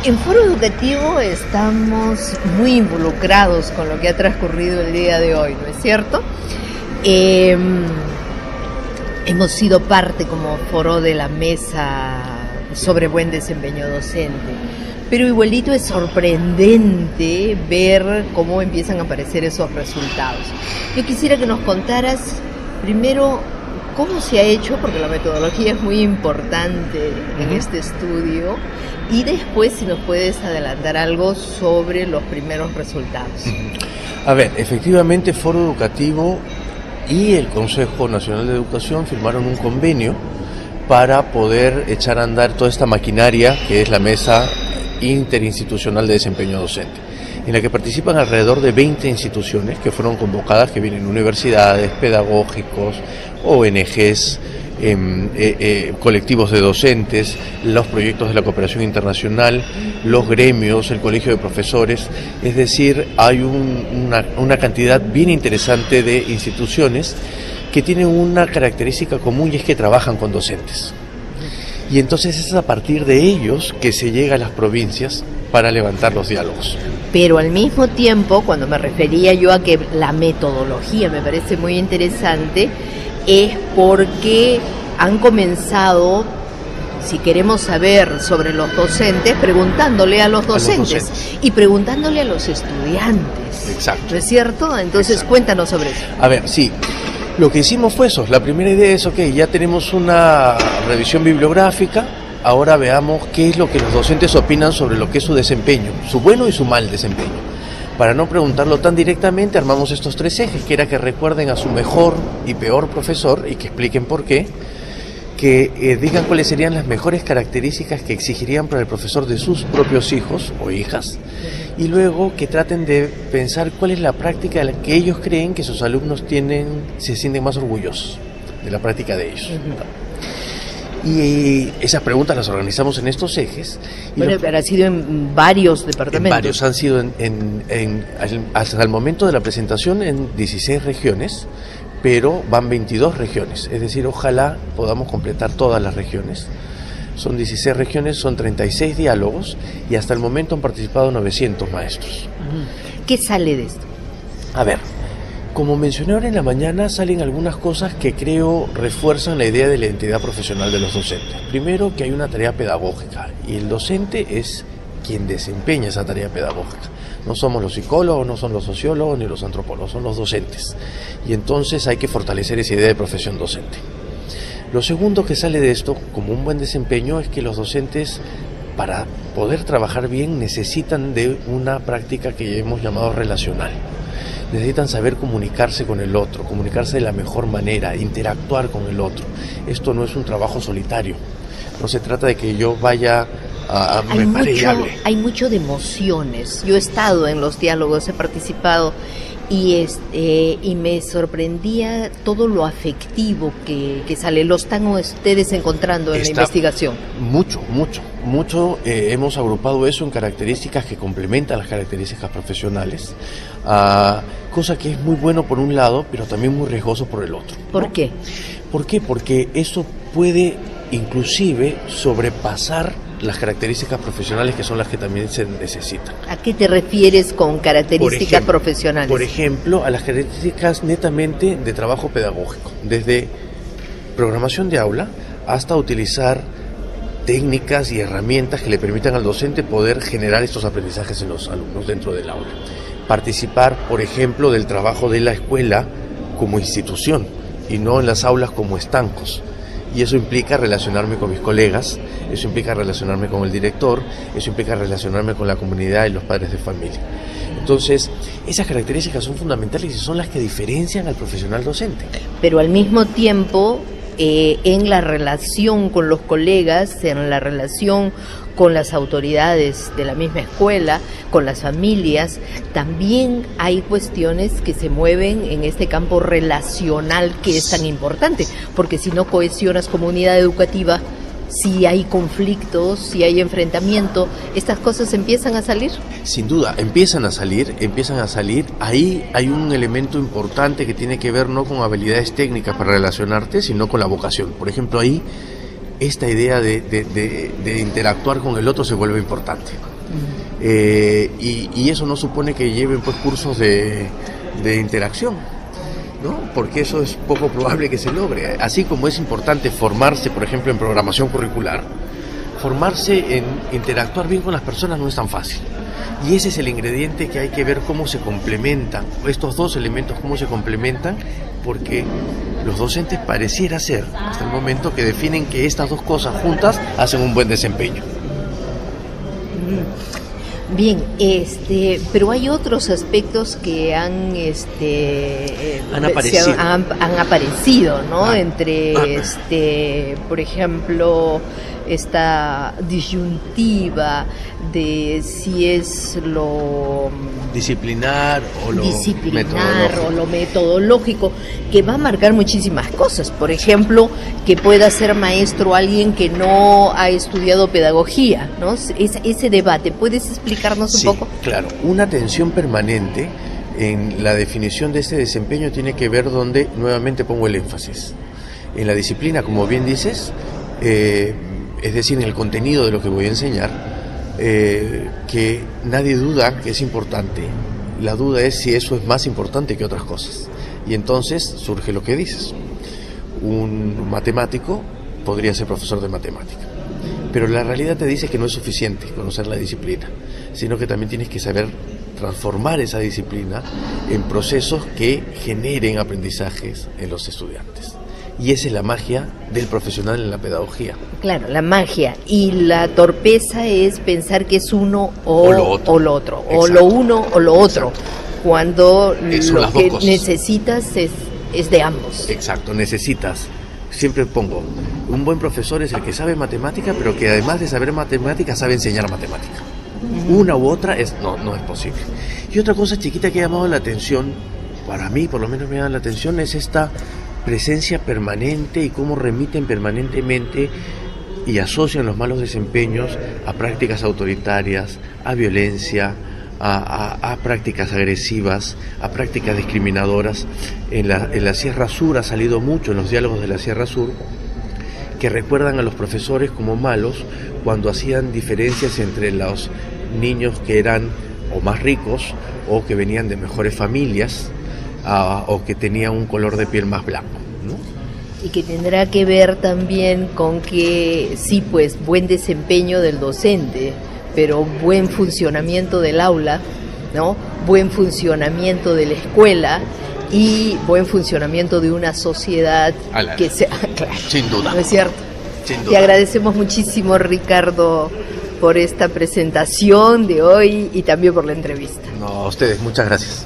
En Foro Educativo estamos muy involucrados con lo que ha transcurrido el día de hoy, ¿no es cierto? Hemos sido parte como foro de la mesa sobre buen desempeño docente, pero igualito es sorprendente ver cómo empiezan a aparecer esos resultados. Yo quisiera que nos contaras primero cómo se ha hecho, porque la metodología es muy importante en este estudio, y después si nos puedes adelantar algo sobre los primeros resultados. A ver, efectivamente Foro Educativo y el Consejo Nacional de Educación firmaron un convenio para poder echar a andar toda esta maquinaria que es la Mesa Interinstitucional de Desempeño Docente, en la que participan alrededor de 20 instituciones que fueron convocadas, que vienen universidades, pedagógicos, ONGs, colectivos de docentes, los proyectos de la cooperación internacional, los gremios, el colegio de profesores. Es decir, hay una cantidad bien interesante de instituciones que tienen una característica común, y es que trabajan con docentes. Y entonces es a partir de ellos que se llega a las provincias para levantar los diálogos. Pero al mismo tiempo, cuando me refería yo a que la metodología me parece muy interesante, es porque han comenzado, si queremos saber sobre los docentes, preguntándole a los docentes y preguntándole a los estudiantes. Exacto. ¿No es cierto? Entonces, cuéntanos sobre eso. A ver, sí. Lo que hicimos fue eso. La primera idea es, ya tenemos una revisión bibliográfica, ahora veamos qué es lo que los docentes opinan sobre lo que es su desempeño, su bueno y su mal desempeño. Para no preguntarlo tan directamente, armamos estos 3 ejes, que era que recuerden a su mejor y peor profesor y que expliquen por qué, que digan cuáles serían las mejores características que exigirían para el profesor de sus propios hijos o hijas, y luego que traten de pensar cuál es la práctica de la que ellos creen que sus alumnos se sienten más orgullosos de la práctica de ellos. Y esas preguntas las organizamos en estos ejes. Bueno, pero ha sido en varios departamentos. En varios, han sido hasta el momento de la presentación en 16 regiones, pero van 22 regiones, es decir, ojalá podamos completar todas las regiones. Son 16 regiones, son 36 diálogos, y hasta el momento han participado 900 maestros. ¿Qué sale de esto? A ver, como mencioné ahora en la mañana, salen algunas cosas que creo refuerzan la idea de la identidad profesional de los docentes. Primero, que hay una tarea pedagógica, y el docente es quien desempeña esa tarea pedagógica. No somos los psicólogos, no son los sociólogos ni los antropólogos, son los docentes. Y entonces hay que fortalecer esa idea de profesión docente. Lo segundo que sale de esto, como un buen desempeño, es que los docentes, para poder trabajar bien, necesitan de una práctica que hemos llamado relacional. Necesitan saber comunicarse con el otro, comunicarse de la mejor manera, interactuar con el otro. Esto no es un trabajo solitario. No se trata de que yo vaya a hay mucho de emociones. Yo he estado en los diálogos, he participado y me sorprendía todo lo afectivo que sale. ¿Lo están ustedes encontrando en la investigación? Mucho. Hemos agrupado eso en características que complementan las características profesionales, cosa que es muy bueno por un lado, pero también muy riesgoso por el otro. ¿Por qué? ¿Por qué? Porque eso puede inclusive sobrepasar las características profesionales, que son las que también se necesitan. ¿A qué te refieres con características profesionales? Por ejemplo, a las características netamente de trabajo pedagógico, desde programación de aula hasta utilizar técnicas y herramientas que le permitan al docente poder generar estos aprendizajes en los alumnos dentro del aula. Participar, por ejemplo, del trabajo de la escuela como institución y no en las aulas como estancos. Y eso implica relacionarme con mis colegas, eso implica relacionarme con el director, eso implica relacionarme con la comunidad y los padres de familia. Entonces, esas características son fundamentales y son las que diferencian al profesional docente. Pero al mismo tiempo, en la relación con los colegas, en la relación con las autoridades de la misma escuela, con las familias, también hay cuestiones que se mueven en este campo relacional que es tan importante, porque si no cohesionas comunidad educativa, si hay conflictos, si hay enfrentamiento, ¿estas cosas empiezan a salir? Sin duda, empiezan a salir. Ahí hay un elemento importante que tiene que ver no con habilidades técnicas para relacionarte, sino con la vocación. Por ejemplo, ahí esta idea de interactuar con el otro se vuelve importante. Y eso no supone que lleven pues cursos de interacción, ¿no? Porque eso es poco probable que se logre. Así como es importante formarse, por ejemplo, en programación curricular, formarse en interactuar bien con las personas no es tan fácil. Y ese es el ingrediente que hay que ver cómo se complementan, estos dos elementos cómo se complementan, porque los docentes pareciera ser, hasta el momento, que definen que estas dos cosas juntas hacen un buen desempeño. Bien, pero hay otros aspectos que han aparecido, han aparecido, ¿no? Entre por ejemplo, esta disyuntiva de si es lo disciplinar o lo metodológico, que va a marcar muchísimas cosas. Por ejemplo, que pueda ser maestro alguien que no ha estudiado pedagogía, ¿no? Ese debate, ¿puedes explicarnos un poco? Claro, una tensión permanente en la definición de este desempeño tiene que ver donde nuevamente pongo el énfasis. En la disciplina, como bien dices, es decir, en el contenido de lo que voy a enseñar, que nadie duda que es importante. La duda es si eso es más importante que otras cosas. Y entonces surge lo que dices. Un matemático podría ser profesor de matemática. Pero la realidad te dice que no es suficiente conocer la disciplina, sino que también tienes que saber transformar esa disciplina en procesos que generen aprendizajes en los estudiantes. Y esa es la magia del profesional en la pedagogía. Claro, la magia. Y la torpeza es pensar que es uno o lo otro. O lo uno o lo otro. Exacto. Cuando lo que necesitas es de ambos. Exacto, necesitas. Siempre pongo, un buen profesor es el que sabe matemática, pero que además de saber matemática, sabe enseñar matemática. Una u otra no es posible. Y otra cosa chiquita que ha llamado la atención, para mí por lo menos me llama la atención, es esta presencia permanente y cómo remiten permanentemente y asocian los malos desempeños a prácticas autoritarias, a violencia, a prácticas agresivas, a prácticas discriminadoras. En la Sierra Sur ha salido mucho, en los diálogos de la Sierra Sur, que recuerdan a los profesores como malos cuando hacían diferencias entre los niños que eran o más ricos o que venían de mejores familias, o que tenía un color de piel más blanco, ¿no? Y que tendrá que ver también con que sí, pues buen desempeño del docente, pero buen funcionamiento del aula, ¿no? Buen funcionamiento de la escuela y buen funcionamiento de una sociedad que sea, claro, sin duda. ¿No es cierto? Sin duda. Te agradecemos muchísimo, Ricardo, por esta presentación de hoy y también por la entrevista. No, a ustedes, muchas gracias.